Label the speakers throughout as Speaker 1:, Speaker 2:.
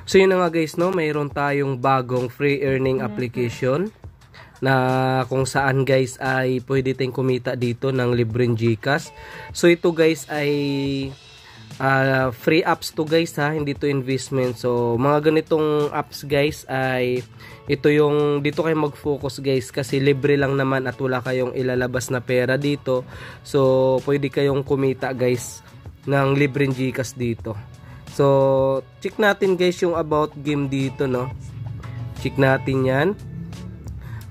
Speaker 1: So yun na nga guys, no, mayroon tayong bagong free earning application na kung saan guys ay pwede tayong kumita dito ng libreng GCash. So ito guys ay free apps to guys ha, hindi to investment. So mga ganitong apps guys ay ito yung dito kayo mag-focus guys kasi libre lang naman at wala kayong ilalabas na pera dito. So pwede kayong kumita guys ng libreng GCash dito. So, check natin guys yung about game dito, no? Check natin yan.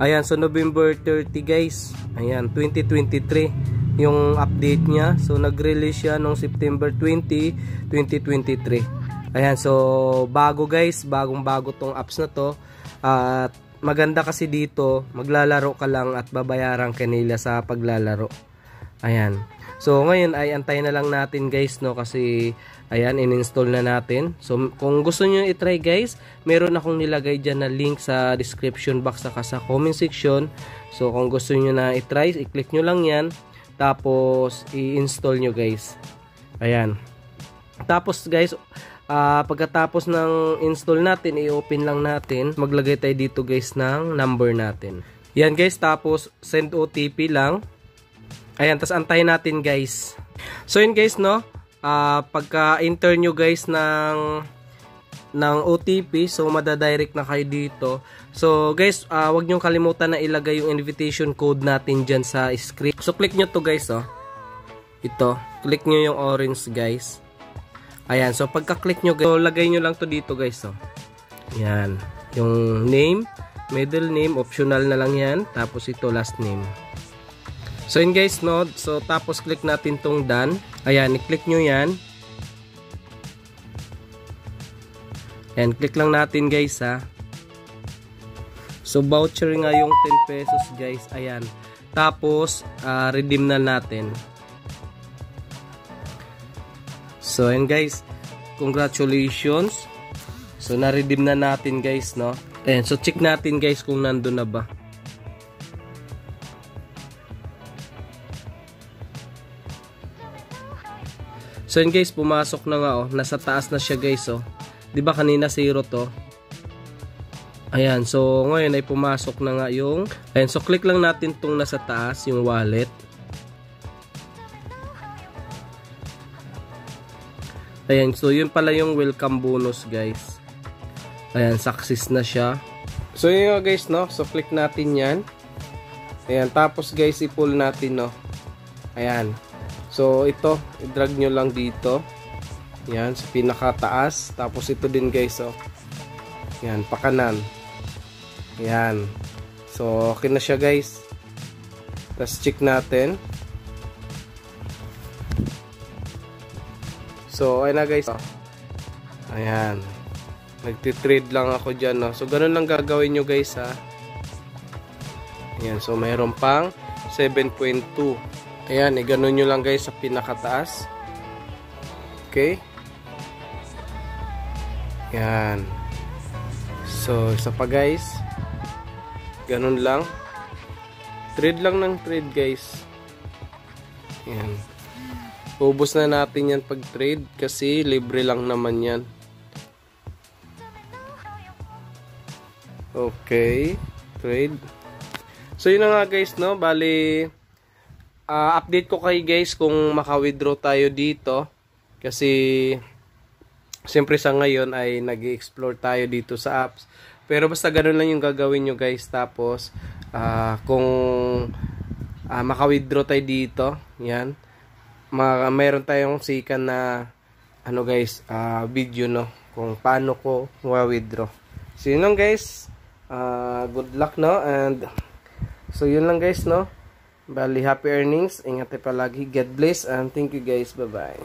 Speaker 1: Ayan, so November 30 guys. Ayan, 2023 yung update niya. So, nag-release siya noong September 20, 2023. Ayan, so bago guys, bagong-bago tong apps na to. At maganda kasi dito, maglalaro ka lang at babayaran ka nila sa paglalaro. Ayan. So, ngayon ay antayin na lang natin guys, no? Kasi ayan, in-install na natin. So, kung gusto nyo i-try guys, meron akong nilagay dyan na link sa description box saka sa comment section. So, kung gusto nyo na i-try, i-click nyo lang yan. Tapos, i-install nyo guys. Ayan. Tapos guys, pagkatapos ng install natin, i-open lang natin. Maglagay tayo dito guys ng number natin. Yan guys, tapos send OTP lang. Ayan, tapos antayin natin guys. So yun guys, no? Pagka-enter nyo guys ng OTP, so madadirect na kayo dito. So guys, wag nyo kalimutan na ilagay yung invitation code natin dyan sa screen. So click nyo to guys, oh. Ito, click nyo yung orange guys. Ayan, so pagka-click nyo guys, so lagay nyo lang to dito guys, oh. Ayan, yung name, middle name, optional na lang yan. Tapos ito, last name. So yun guys, no? So tapos click natin tong done. Ayan, i-click nyo yan. Ayan, click lang natin guys ha. So voucher nga yung 10 pesos guys. Ayan. Tapos redeem na natin. So ayan guys, congratulations. So na-redeem na natin guys, no? Ayan, so check natin guys kung nandun na ba. So yun guys, pumasok na nga, oh. Nasa taas na siya guys, oh. 'Di ba kanina 0 to? Ayan, so ngayon ay pumasok na nga yung ayan, so click lang natin tong nasa taas, yung wallet. Ayan, so yun pala yung welcome bonus guys. Ayan, success na siya. So yun nga guys, no? So click natin yan. Ayan, tapos guys, i-pull natin, no? Ayan. So ito, i-drag nyo lang dito. Yan, sa pinakataas. Tapos ito din guys, oh. Yan, pakanan. Yan. So okay na siya guys. Tapos check natin. So ayun na guys, oh. Ayan. Nagtitrade lang ako dyan, no? So ganun lang gagawin nyo guys, ha. Ayan, so mayroon pang 7.2. Ayan, ganun nyo lang guys sa pinakataas. Okay. Ayan. So, isa pa guys. Ganun lang. Trade lang ng trade guys. Ayan. Ubus na natin yan pag trade kasi libre lang naman yan. Okay. Trade. So, yun na nga guys, no? Bali, update ko kayo guys kung maka-withdraw tayo dito kasi siyempre sa ngayon ay nag-explore tayo dito sa apps, pero basta ganun lang yung gagawin nyo guys. Tapos kung maka-withdraw tayo dito, yan, mayroon tayong sikan na ano guys, video, no, kung paano ko ma-withdraw. So yun lang guys, good luck, no, and so yun lang guys, no. Bali, happy earnings. Ingat tayo palagi. God bless and thank you guys. Bye-bye.